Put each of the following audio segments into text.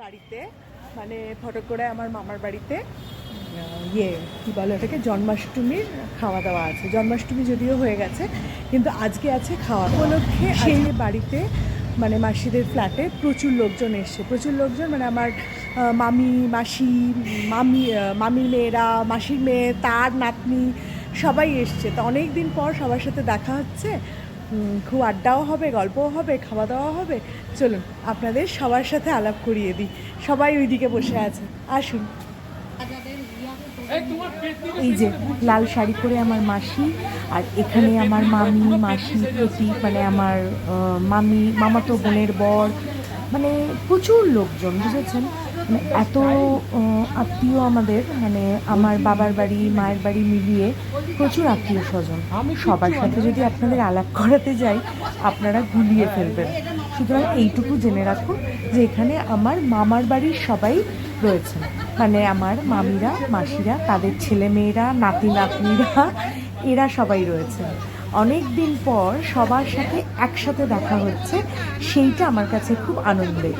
বাড়িতে, মানে ফটকগড়ায় আমার মামার বাড়িতে কী বলে ওটাকে, জন্মাষ্টমীর খাওয়া দাওয়া আছে। জন্মাষ্টমী যদিও হয়ে গেছে, কিন্তু আজকে আছে খাওয়া উপলক্ষে। সেই বাড়িতে মানে মাসিদের ফ্ল্যাটে প্রচুর লোকজন এসছে, প্রচুর লোকজন, মানে আমার মামি, মাসি, মামির মেয়েরা, মাসির মেয়ে, তার নাতনি সবাই এসছে। তো অনেক দিন পর সবার সাথে দেখা হচ্ছে, খুব আড্ডাও হবে, গল্পও হবে, খাওয়া দাওয়া হবে। চলুন আপনাদের সবার সাথে আলাপ করিয়ে দিই। সবাই ওইদিকে বসে আছে, আসুন। এই যে লাল শাড়ি পরে আমার মাসি, আর এখানে আমার মামি, মাসি, প্রতি মানে আমার মামাতো বোনের বর, মানে প্রচুর লোকজন, বুঝেছেন? মানে এত আত্মীয় আমাদের, মানে আমার বাবার বাড়ি, মায়ের বাড়ি মিলিয়ে প্রচুর আত্মীয় স্বজন। সবার সাথে যদি আপনাদের আলাপ করাতে যাই আপনারা গুলিয়ে ফেলবেন। সুতরাং এইটুকু জেনে রাখুন যে এখানে আমার মামার বাড়ির সবাই রয়েছেন, মানে আমার মামিরা, মাসিরা, তাদের ছেলে মেয়েরা, নাতি নাতনিরা, এরা সবাই রয়েছেন। অনেক দিন পর সবার সাথে একসাথে দেখা হচ্ছে, সেইটা আমার কাছে খুব আনন্দের।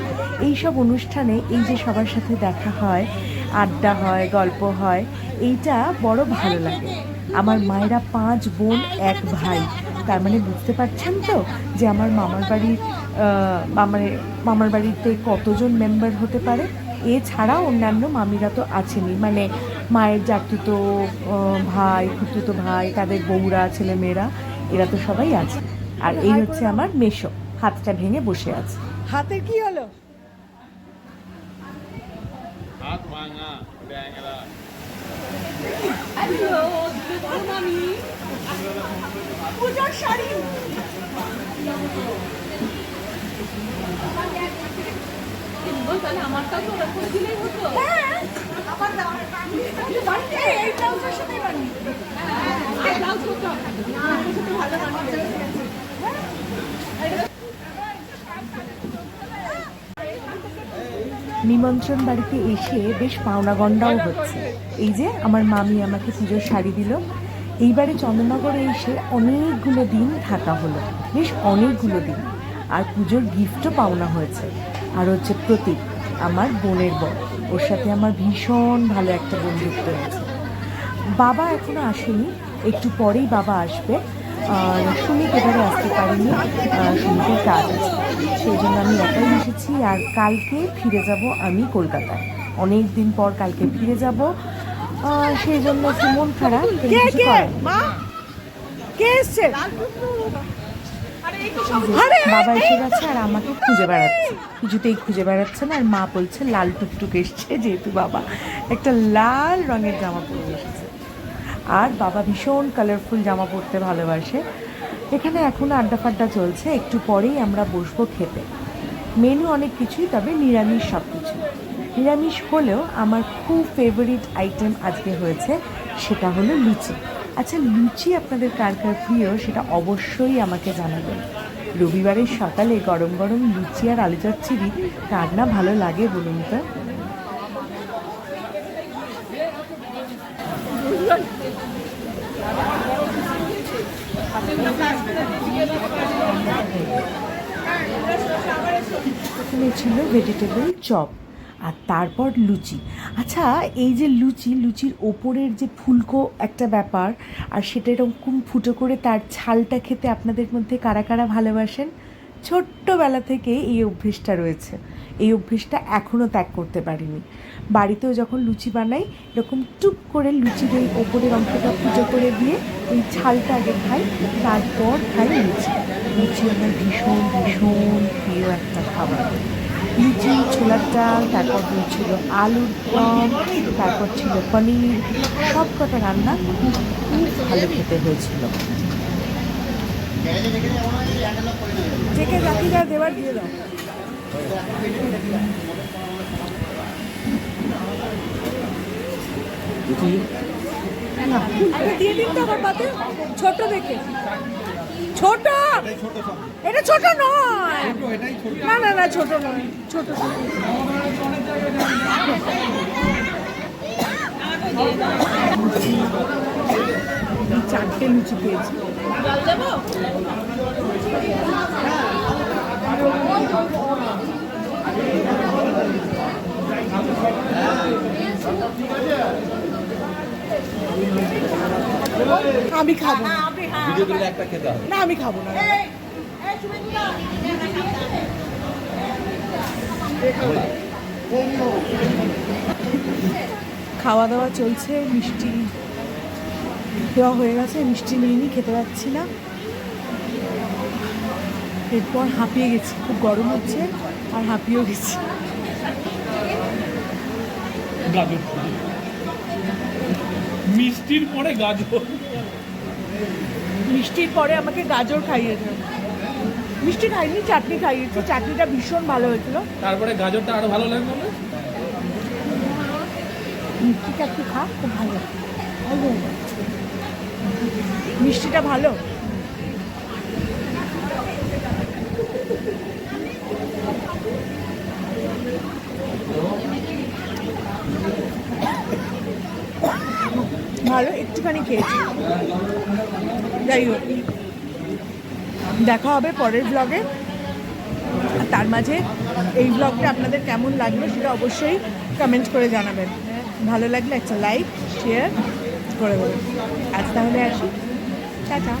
এইসব অনুষ্ঠানে এই যে সবার সাথে দেখা হয়, আড্ডা হয়, গল্প হয়, এইটা বড় ভালো লাগে। আমার মায়েরা 5 বোন 1 ভাই, তার মানে বুঝতে পারছেন তো যে আমার মামার বাড়িতে কতজন মেম্বার হতে পারে। এছাড়া অন্যান্য মামিরা তো আছেনই, মানে মায়ের জাতুতো ভাই, খুতুতো ভাই, তাদের বউরা, ছেলেমেয়েরা, এরা তো সবাই আছে। আর এই হচ্ছে আমার মেশো, হাতটা ভেঙে বসে আছে। হাতে কি হলো? হাত ভাঙা, ব্যাঙরা। হ্যালো, মামি। পূজার শাড়ি। তাহলে আমারটাও তো ওরকম দিলেই হতো। হ্যাঁ, আমার বাড়িতে এই ব্লাউজের সাথে বানিয়ে। হ্যাঁ, ব্লাউজ করতে হবে। ভালো বানিয়ে। নিমন্ত্রণ বাড়িতে এসে বেশ পাওনা গন্ডাও হচ্ছে। এই যে আমার মামি আমাকে পুজোর শাড়ি দিল। এইবারে চন্দননগরে এসে অনেকগুলো দিন থাকা হলো, বেশ অনেকগুলো দিন। আর পুজোর গিফটও পাওনা হয়েছে। আর হচ্ছে প্রতীক, আমার বোনের বর, ওর সাথে আমার ভীষণ ভালো একটা বন্ধুত্ব আছে। বাবা এখনো আসেনি, একটু পরেই বাবা আসবে। সুমিত এবারে আসতে পারিনি, সুমিতের কাজ আছে, সেই জন্য আমি একাই এসেছি। আর কালকে ফিরে যাব আমি কলকাতায়, অনেক দিন পর কালকে ফিরে যাব, সেই জন্য একটু মন খারাপ। বাবা এসে গেছে আর আমাকে খুঁজে বেড়াচ্ছে, কিছুতেই খুঁজে বেড়াচ্ছে না। আর মা বলছে লাল টুকটুক এসছে, যেহেতু বাবা একটা লাল রঙের জামা পরে এসেছে। আর বাবা ভীষণ কালারফুল জামা পরতে ভালোবাসে। এখানে এখন আড্ডা ফাড্ডা চলছে, একটু পরেই আমরা বসবো খেতে। মেনু অনেক কিছুই, তবে নিরামিষ সব কিছু। নিরামিষ হলেও আমার খুব ফেভারিট আইটেম আজকে হয়েছে, সেটা হলো লুচি। আচ্ছা, লুচি আপনাদের কার কার প্রিয় সেটা অবশ্যই আমাকে জানাবেন। রবিবারের সকালে গরম গরম লুচি আর আলু চচ্চড়ি কার না ভালো লাগে বলুন তো? এখানে ছিল ভেজিটেবল চপ, আর তারপর লুচি। আচ্ছা, এই যে লুচির ওপরের যে ফুলকো একটা ব্যাপার, আর সেটা এরকম ফুটো করে তার ছালটা খেতে আপনাদের মধ্যে কারা কারা ভালোবাসেন? ছোট্টবেলা থেকে এই অভ্যেসটা রয়েছে, এই অভ্যেসটা এখনও ত্যাগ করতে পারিনি। বাড়িতেও যখন লুচি বানাই, এরকম টুক করে লুচির এই ওপরের অংশটা ফুটো করে দিয়ে ওই ছালটা আগে খাই, তারপর খাই লুচি। লুচি আমার ভীষণ ভীষণ প্রিয় একটা খাবার। লুচি, ছোলার ডাল, তারপর ছিল আলুর দম, তারপর ছিল পনির, সব কটা রান্না খুব খুব ভালো খেতে হয়েছিল। দেওয়ার দিয়ে দাও। দিয়ে দিন তো আমার পাতে, ছোট দেখে। ছোট, এটা ছোট নয়, না না না, ছোট নয়, ছোট। চারটে লুচি পেয়েছি। আমি খাবো না। ভিডিও করে একটা খেতে হবে। না আমি খাবো না। খাওয়া দাওয়া চলছে, মিষ্টি দেওয়া হয়ে গেছে, মিষ্টি নিয়ে নিই, খেতে পাচ্ছি না। এরপর হাঁপিয়ে গেছি, খুব গরম হচ্ছে আর হাঁপিয়েও গেছি। গাজর মিষ্টির পরে গাজর, মিষ্টির পরে আমাকে গাজর খাইয়েছে। মিষ্টি খাইনি, চাটনি খাইয়েছে, চাটনিটা ভীষণ ভালো হয়েছিল। তারপরে গাজরটা আরো ভালো লাগলো না? মিষ্টিটা একটু খা, খুব ভালো। মিষ্টিটা ভালো। ভালো, একটুখানি খেয়েছি। যাই হোক, দেখা হবে পরের ব্লগে। আর তার মাঝে এই ব্লগটা আপনাদের কেমন লাগলো সেটা অবশ্যই কমেন্ট করে জানাবেন। ভালো লাগলে একটা লাইক শেয়ার করে দেবেন। আজ তাহলে আসি, টাটা।